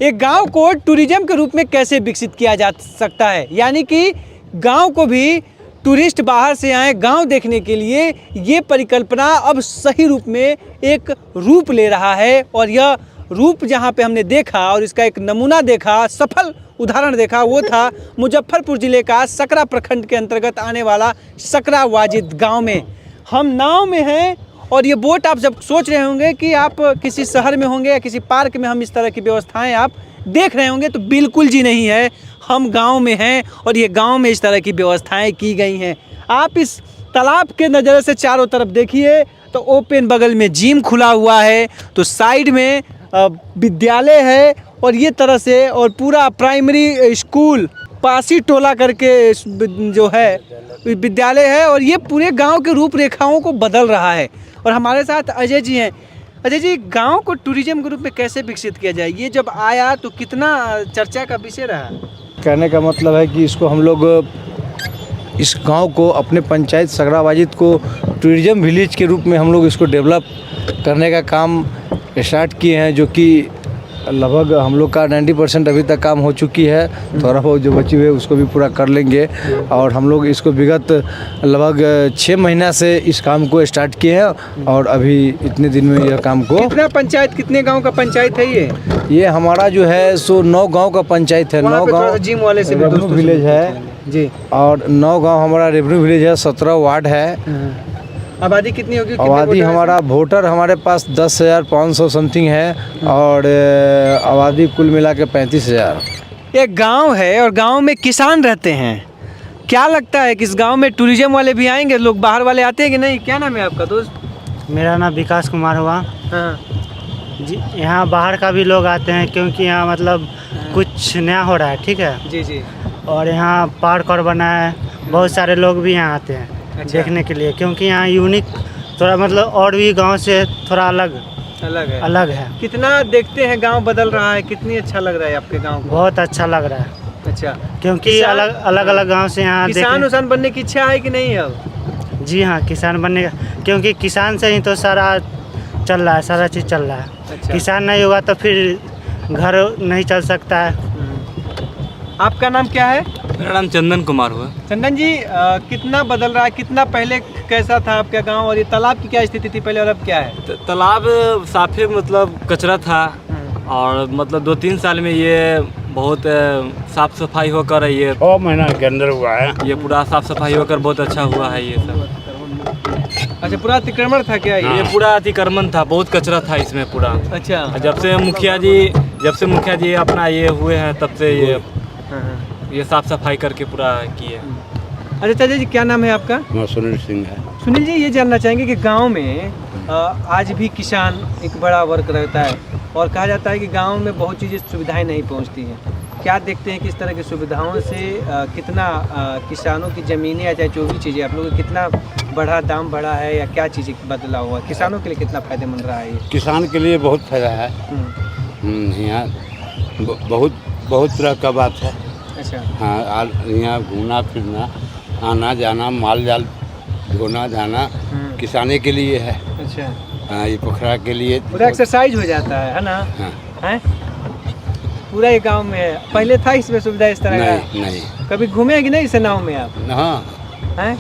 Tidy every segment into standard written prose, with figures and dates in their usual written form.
एक गांव को टूरिज्म के रूप में कैसे विकसित किया जा सकता है, यानी कि गांव को भी टूरिस्ट बाहर से आए गांव देखने के लिए, ये परिकल्पना अब सही रूप में एक रूप ले रहा है। और यह रूप जहां पे हमने देखा और इसका एक नमूना देखा, सफल उदाहरण देखा, वो था मुजफ्फरपुर ज़िले का सकरा प्रखंड के अंतर्गत आने वाला सकरा वाजिद गांव में। हम नाव में हैं और ये बोट, आप जब सोच रहे होंगे कि आप किसी शहर में होंगे या किसी पार्क में हम इस तरह की व्यवस्थाएं आप देख रहे होंगे, तो बिल्कुल जी नहीं है। हम गांव में हैं और ये गांव में इस तरह की व्यवस्थाएं की गई हैं। आप इस तालाब के नज़र से चारों तरफ देखिए तो ओपन बगल में जिम खुला हुआ है, तो साइड में विद्यालय है और ये तरह से, और पूरा प्राइमरी स्कूल पासी टोला करके जो है विद्यालय है, और ये पूरे गांव के रूपरेखाओं को बदल रहा है। और हमारे साथ अजय जी हैं। अजय जी, गांव को टूरिज्म के रूप में कैसे विकसित किया जाए, ये जब आया तो कितना चर्चा का विषय रहा? कहने का मतलब है कि इसको हम लोग इस गांव को, अपने पंचायत सकरा वाजिद को टूरिज्म विलेज के रूप में हम लोग इसको डेवलप करने का काम स्टार्ट किए हैं, जो कि लगभग हम लोग का 90% अभी तक काम हो चुकी है। थोड़ा बहुत जो बची हुई है उसको भी पूरा कर लेंगे। और हम लोग इसको विगत लगभग 6 महीना से इस काम को स्टार्ट किए हैं और अभी इतने दिन में यह काम को। कितना पंचायत, कितने गांव का पंचायत है ये हमारा जो है सो 9 गांव का पंचायत है। 9 गांव जिम वाले से रेवेन्यू विलेज है जी, और 9 गांव हमारा रेवेन्यू विलेज है। 17 वार्ड है। आबादी कितनी होगी? आबादी हमारा वोटर हमारे पास 10,500 समथिंग है और आबादी कुल मिला के 35,000। एक गांव है और गांव में किसान रहते हैं। क्या लगता है कि इस गांव में टूरिज्म वाले भी आएंगे, लोग बाहर वाले आते हैं कि नहीं? क्या नाम है आपका दोस्त? मेरा नाम विकास कुमार हुआ। हाँ जी, यहाँ बाहर का भी लोग आते हैं क्योंकि यहाँ मतलब कुछ नया हो रहा है, ठीक है जी जी। और यहाँ पार्क और बना है, बहुत सारे लोग भी यहाँ आते हैं देखने के लिए, क्योंकि यहाँ यूनिक थोड़ा मतलब और भी गांव से थोड़ा अलग है। कितना देखते हैं गांव बदल रहा है, कितनी अच्छा लग रहा है आपके गांव को? बहुत अच्छा लग रहा है। अच्छा, क्योंकि अलग गांव से यहाँ किसान बनने की इच्छा है कि नहीं है अब? जी हाँ, किसान बनने का, क्योंकि किसान से ही तो सारा चल रहा है, सारा चीज़ चल रहा है। अच्छा। किसान नहीं होगा तो फिर घर नहीं चल सकता है। आपका नाम क्या है? मेरा नाम चंदन कुमार हुआ। चंदन जी, कितना बदल रहा है, कितना पहले कैसा था आपका गांव, और ये तालाब की क्या स्थिति थी पहले और अब क्या है? तालाब साफे मतलब कचरा था और मतलब 2-3 साल में ये बहुत साफ सफाई होकर ये 6 महीना के अंदर हुआ है। ये पूरा साफ सफाई होकर बहुत अच्छा हुआ है ये सब। अच्छा, पूरा अतिक्रमण था क्या ये पूरा अतिक्रमण था, बहुत कचरा था इसमें पूरा। अच्छा, जब से मुखिया जी अपना ये हुए हैं तब से ये साफ सफाई करके पूरा किए। अच्छा चाचा जी, क्या नाम है आपका? सुनील सिंह है। सुनील जी, ये जानना चाहेंगे कि गांव में आज भी किसान एक बड़ा वर्ग रहता है और कहा जाता है कि गांव में बहुत चीज़ें सुविधाएं नहीं पहुंचती हैं। क्या देखते हैं कि इस तरह की सुविधाओं से कितना किसानों की ज़मीनें या चाहे जो भी चीज़ें आप लोग कितना बढ़ा, दाम बढ़ा है या क्या चीज़ें बदला हुआ है, किसानों के लिए कितना फ़ायदेमंद रहा है ये? किसान के लिए बहुत फायदा है। यहाँ बहुत तरह का बात है। अच्छा। हाँ, यहाँ घूमना फिरना, आना जाना, माल जाल ढोना धाना किसानी के लिए है। अच्छा। हाँ, ये पोखरा के लिए पूरा एक्सरसाइज हो जाता है ना? हाँ। हैं? पूरा ये गांव में है। पहले था इसमें सुविधा इस तरह का? नहीं। कभी घूमे कि नहीं इस नाव में आप? हाँ। हैं?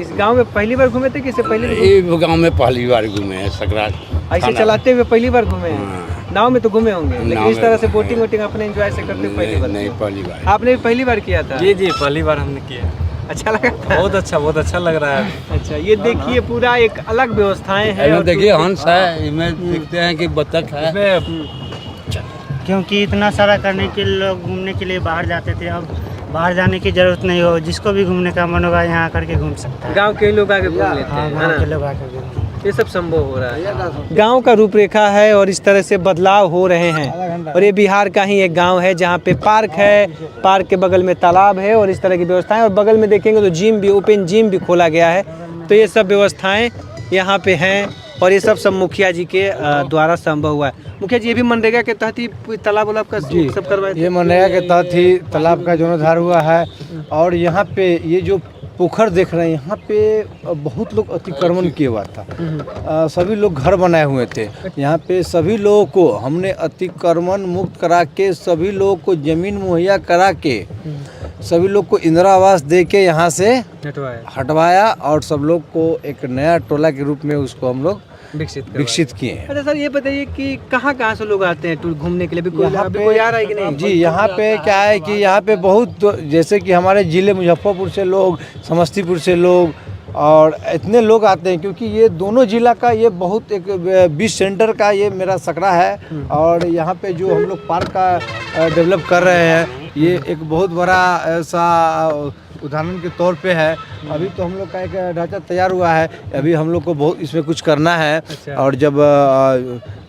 इस गांव में पहली बार घूमे थे कि इससे पहले? ये गांव में पहली बार घूमे हैं सकरा। ऐसे चलाते हुए पहली बार घूमे हैं? हाँ। नाव में तो घूमे होंगे, लेकिन इस तरह से बोटिंग वोटिंग अपने एंजॉय से करते हुए पहली बार? नहीं, पहली बार। आपने भी पहली बार किया था? जी पहली बार हमने किया। अच्छा लगा था? बहुत अच्छा लग रहा है। अच्छा, ये देखिए पूरा एक अलग व्यवस्थाएं हैं। देखिए हंस है, इसमें देखते हैं कि बतख है। क्योंकि इतना सारा करने के लिए लोग घूमने के लिए बाहर जाते थे, अब बाहर जाने की जरूरत नहीं हो, जिसको भी घूमने का मन होगा यहाँ करके घूम सकता है। गांव के लोग आके घूम लेते हाँ, हैं, गाँव के लोग आकर ये सब संभव हो रहा है। गांव का रूपरेखा है और इस तरह से बदलाव हो रहे हैं। और ये बिहार का ही एक गांव है जहां पे पार्क है, पार्क के बगल में तालाब है और इस तरह की व्यवस्थाएं, और बगल में देखेंगे तो जिम भी, ओपन जिम भी खोला गया है। तो ये सब व्यवस्थाएं यहाँ पे हैं और ये सब मुखिया जी के द्वारा संभव हुआ है। मुखिया जी, ये भी मनरेगा के तहत ही तालाब वालाब का सब करवाए थे? ये मनरेगा के तहत ही तालाब का जीर्णोद्धार हुआ है। और यहाँ पे ये जो पोखर देख रहे हैं, यहाँ पे बहुत लोग अतिक्रमण किए हुआ था। सभी लोग घर बनाए हुए थे। यहाँ पे सभी लोगों को हमने अतिक्रमण मुक्त करा के, सभी लोगों को ज़मीन मुहैया करा के, सभी लोग को इंदिरा आवास दे के यहाँ से हटवाया और सब लोग को एक नया टोला के रूप में उसको हम लोग विकसित किए हैं। अच्छा सर, ये बताइए कि कहाँ से लोग आते हैं टूर घूमने के लिए? अभी कोई आ रहा है कि नहीं? जी, यहाँ पे क्या है कि यहाँ पे बहुत, जैसे कि हमारे ज़िले मुजफ्फरपुर से लोग, समस्तीपुर से लोग और इतने लोग आते हैं, क्योंकि ये दोनों जिला का ये बहुत एक बीच सेंटर का ये मेरा सकरा है। और यहाँ पे जो हम लोग पार्क का डेवलप कर रहे हैं, ये एक बहुत बड़ा ऐसा उदाहरण के तौर पे है। अभी तो हम लोग का एक ढांचा तैयार हुआ है, अभी हम लोग को बहुत इसमें कुछ करना है। और जब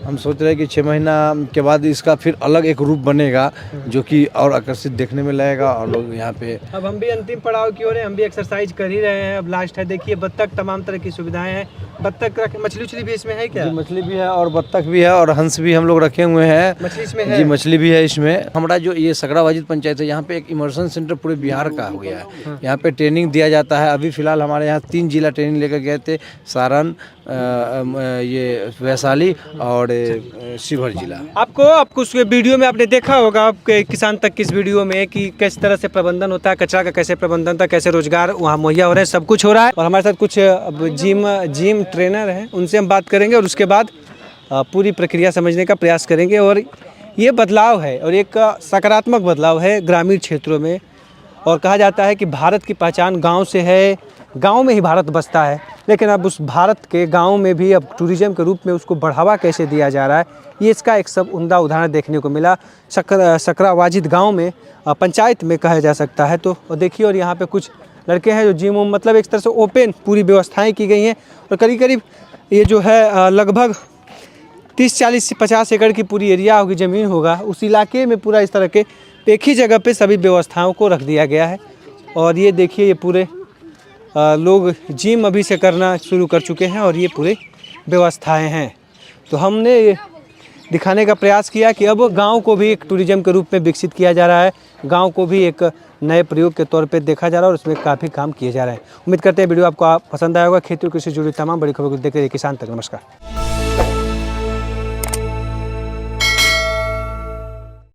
हम सोच रहे हैं कि 6 महीना के बाद इसका फिर अलग एक रूप बनेगा, जो कि और आकर्षित देखने में लगेगा। और लोग यहाँ पे अब हम भी अंतिम पड़ाव की ओर हैं, हम भी एक्सरसाइज कर ही रहे हैं। अब लास्ट है, देखिए बत्तख, तमाम तरह की सुविधाएं हैं। बत्तख रख, मछली भी इसमें है क्या? जी, मछली भी है और बत्तख भी है और हंस भी हम लोग रखे हुए हैं। मछली इसमें है? जी, मछली भी है इसमें। हमारा जो ये सकरा वाजिद पंचायत है, यहाँ पे एक इमर्शन सेंटर पूरे बिहार का हो गया है। यहाँ पे ट्रेनिंग दिया जाता है। अभी फिलहाल हमारे यहाँ 3 जिला ट्रेनिंग लेकर गए थे, सारण, ये वैशाली और शिवहर जिला। आपको उस वीडियो में आपने देखा होगा, आपके किसान तक किस वीडियो में, कि किस तरह से प्रबंधन होता है, कचरा का कैसे प्रबंधन था, कैसे रोजगार वहाँ मुहैया हो रहे हैं, सब कुछ हो रहा है। और हमारे साथ कुछ जिम ट्रेनर हैं, उनसे हम बात करेंगे और उसके बाद पूरी प्रक्रिया समझने का प्रयास करेंगे। और ये बदलाव है और एक सकारात्मक बदलाव है ग्रामीण क्षेत्रों में। और कहा जाता है कि भारत की पहचान गांव से है, गांव में ही भारत बसता है। लेकिन अब उस भारत के गांव में भी अब टूरिज्म के रूप में उसको बढ़ावा कैसे दिया जा रहा है, ये इसका एक सब उम्दा उदाहरण देखने को मिला सकरा वाजिद गांव में, पंचायत में कहा जा सकता है। तो देखिए, और यहाँ पे कुछ लड़के हैं जो जिम मतलब एक तरह से ओपन पूरी व्यवस्थाएँ की गई हैं। और करीब ये जो है लगभग 30, 40, 50 एकड़ की पूरी एरिया होगी, ज़मीन होगा। उस इलाके में पूरा इस तरह के एक ही जगह पे सभी व्यवस्थाओं को रख दिया गया है। और ये देखिए, ये पूरे लोग जिम अभी से करना शुरू कर चुके हैं और ये पूरे व्यवस्थाएं हैं। तो हमने ये दिखाने का प्रयास किया कि अब गांव को भी एक टूरिज्म के रूप में विकसित किया जा रहा है, गांव को भी एक नए प्रयोग के तौर पे देखा जा रहा है और उसमें काफ़ी काम किए जा रहे हैं। उम्मीद करते हैं वीडियो आपको पसंद आया होगा। खेती और कृषि से जुड़ी तमाम बड़ी खबरों को देखते रहिए किसान तक। नमस्कार।